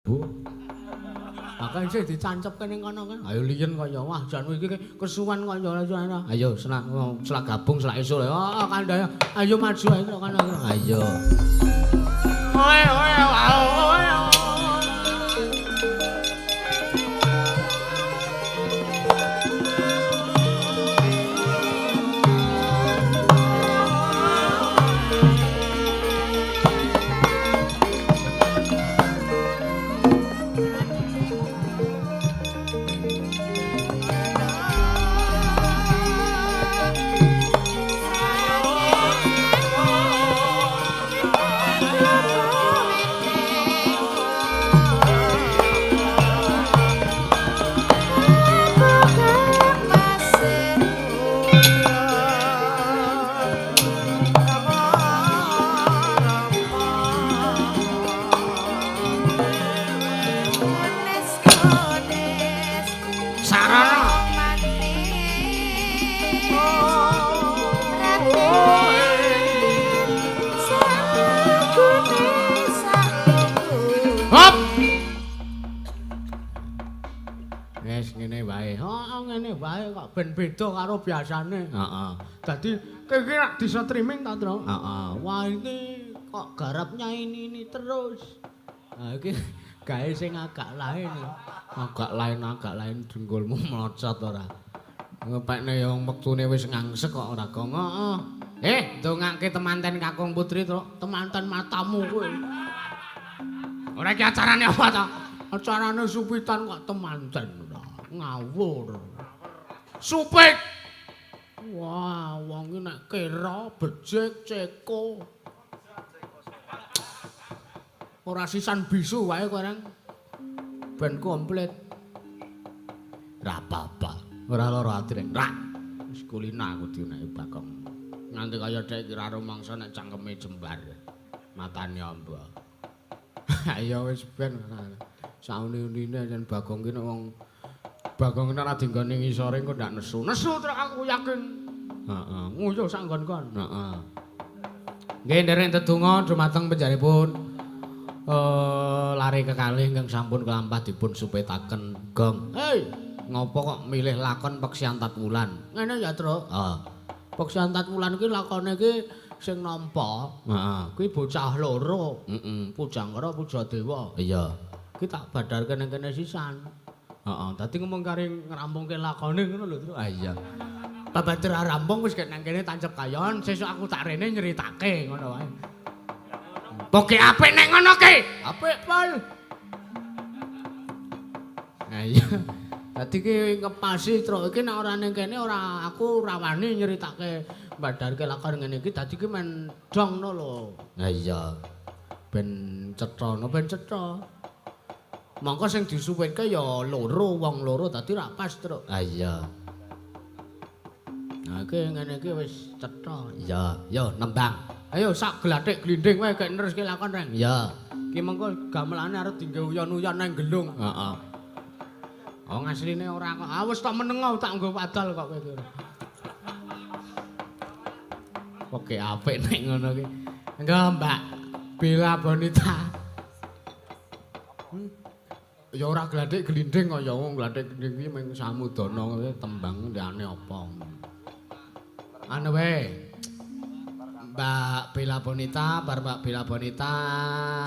Bu. Makane sih dicancep kene kono kan. Ayo liyen kaya wah jan iki kesuwen kaya ana. Ayo selak gabung selak esuk. Oh kandhane. Ayo maju ae kono. Ayo. Oe oe oe. Ben beda karo biasane. Heeh. Dadi iki rak bisa streaming ta, Tru? Heeh. Wah, iki kok garap nyaini terus. Nah, iki gawe sing agak lain. Agak lain jenggolmu mlocot ora. Ngepekne yo wektune wis ngangsek kok ora gong. Heeh. Ndongake temanten Kakung Putri, Tru. Temanten matamu kowe. Ora iki acarane apa ta? Acarane supitan kok temanten. Ngawur. Supik. Wah, wong iki nek kira becik ceko. Ora sisan bisu wae kowe ben komplit. Ora apa-apa. Ora lara ati rek. Rak. Wis kulina aku dionek Bagong. Nganti kaya dhek kira rumangsa nek cangkeme jembar. Matane amba. Ya wis ben sauni-unine yen Bagong ki nek wong Bagong nek ora dinggone ngisore engko ndak nesu. Nesu terus aku yakin. Heeh, nguyuh sak nggon-nggon. Heeh. Nggih ndereng tetungga dumateng panjenenganipun lare kekalih ingkang sampun kelampah dipun supetaken Gong. Hei, ngopo kok milih lakon Peksiantat Wulan? Ngene ya, Tru. Heeh. Peksiantat Wulan ki lakone ki sing nampa. Heeh. Kuwi bocah loro. Heeh, Pujangkara Pujadewa. Iya. Ki tak badarke ning kene sisan. Heeh, dadi ngomong kare ngrampungke lakone ngono lho, Tru. Ah iya. Babader rampung wis nang kene tancep kayon, sesuk aku tak rene nyeritake ngono wae. Poke apik nek ngono ki. Apik, Pol. Nah iya. Dadi ki ngepasi, Tru. Iki nek ora ning kene ora aku ora wani nyeritake badarke lakon ngene iki dadi ki men dongno lho. Nah iya. Ben cetha, ben cetha. Mongko sing disuwitke ya loro, wong loro dadi ra pas, Truk. Ah iya. Nah iki ngene iki wis cetha. Iya, yo nembang. Ayo sak glathik glinding wae gek neruske lakon, Reng. Iya. Ki mengko gamelane arep dinggo uyon-uyon nang gelung. Heeh. Wong asline ora kok. Ah wis tak menengo tak nggo padal kok kowe iki. Oke apik nek ngono ki. Engko Mbak Bella Bonita. Ya ora glathik glinding kaya wong glathik glinding kuwi mung samudana tembang ndane apa. Anu wae. Mbak Bella Bonita, bar Mbak Bella Bonita,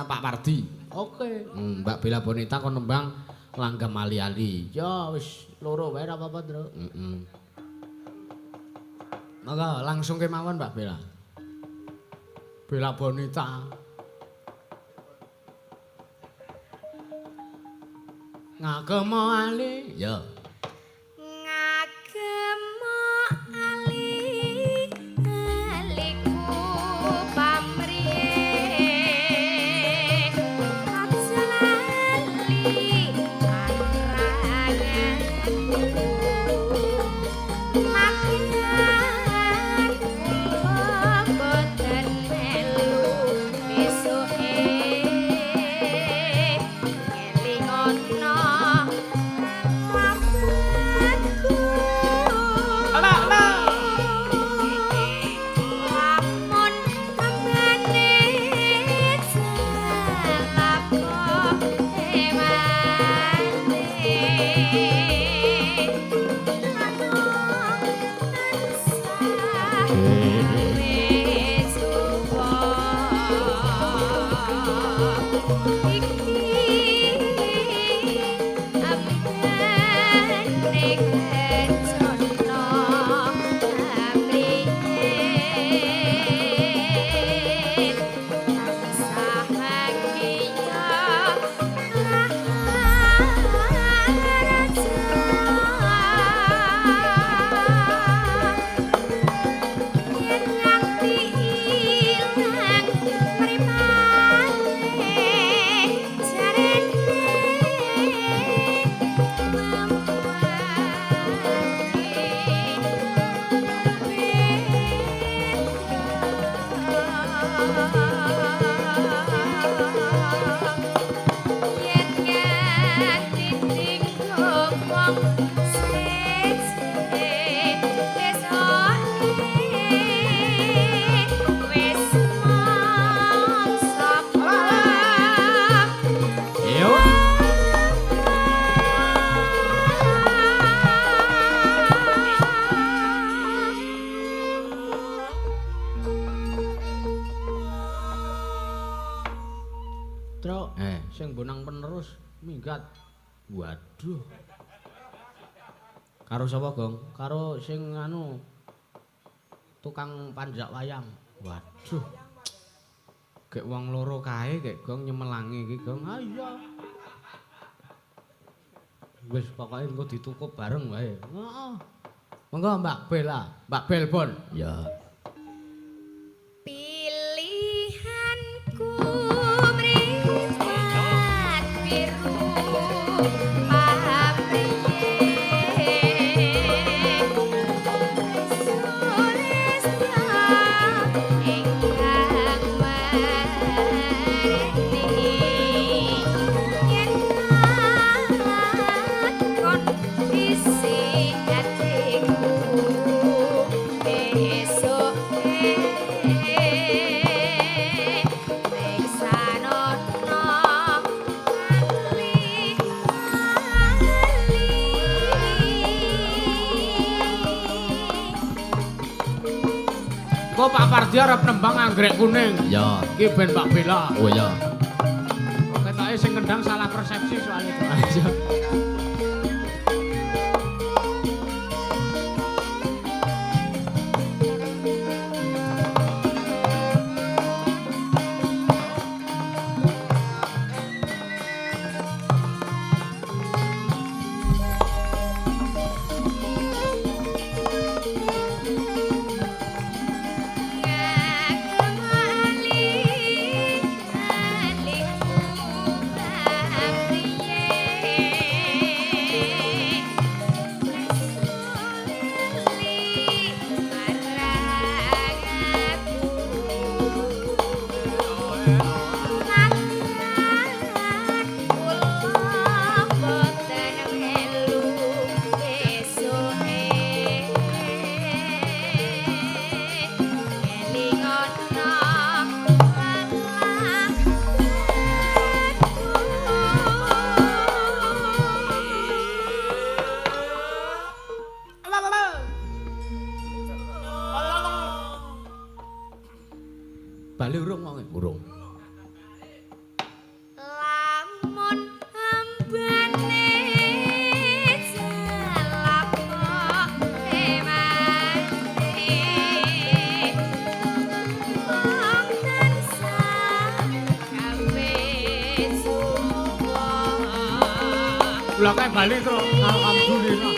Pak Pardi. Oke. Mbak Bella Bonita kon nembang Langgam Ali-ali. Ya wis loro wae ora apa-apa, Tru. Heeh. Monggo langsung kemawon Mbak Bella. Bella Bonita. Ngagem ali. Ya. Mama Truk. Sing bonang penerus minggat. Waduh. Karo sapa, Gong? Karo sing anu tukang panjak wayang. Waduh. Gek wong loro kae gek Gong nyemelangi iki, Gong. Ah iya. Wis pokoke engko ditukup bareng wae. Heeh. Monggo Mbak Bella, Mbak Belbon. Ya. Pilihanku mripat biru Kok Pak Pardi arep nembang anggrek kuning. Ya. Iki ben Mbak Bella. Oh ya. Ketoke sing kendang salah persepsi soal itu aja. Bali urung mau urung. Lamun ambane jalapa emane wong tansah gawe suwa. Lah kae Bali to, alhamdulillah.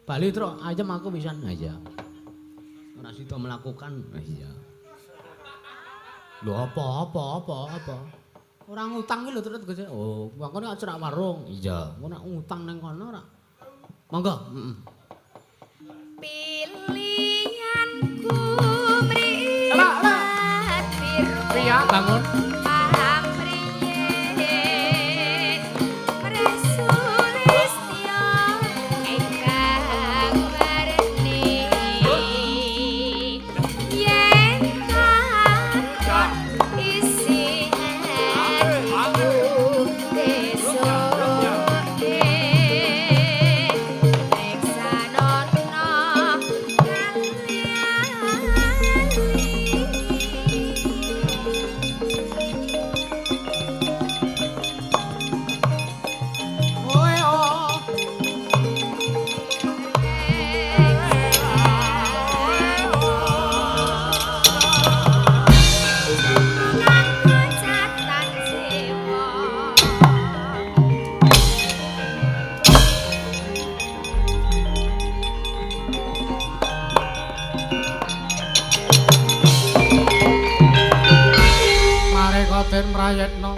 Bali tro, ayam aku pisan aja. Ora sida melakukan. Iya. Lho apa. Ora ngutang iki lho terus Gus. Oh, mangkane acara warung. Iya. Engko nek ngutang ning kono ora. Monggo, heeh. Pilihanku mripat biru. Piye bangun? Desa Raden Prayetna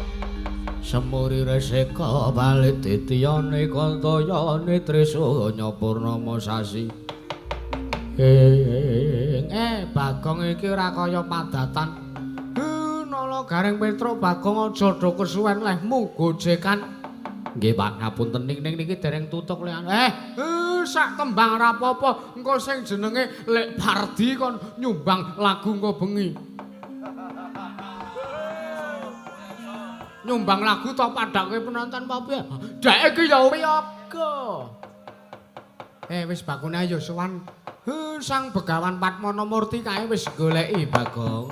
Semuri reseka bali titiyane kantayane Trisanya Purnama sasi Bagong iki ora kaya padatan nala Gareng Petruk Bagong aja do kesuwen lehmu gojekan nggih Pak ngapunten ning niki dereng tutuk liyan sak tembang ora apa-apa engko sing jenenge Lek Pardi kon nyumbang lagu engko bengi nyumbang lagu to padake penonton papi dek iki ya wiyaga wis bakune ayo sowan Sang Begawan Padmanamurti kae wis goleki Bagong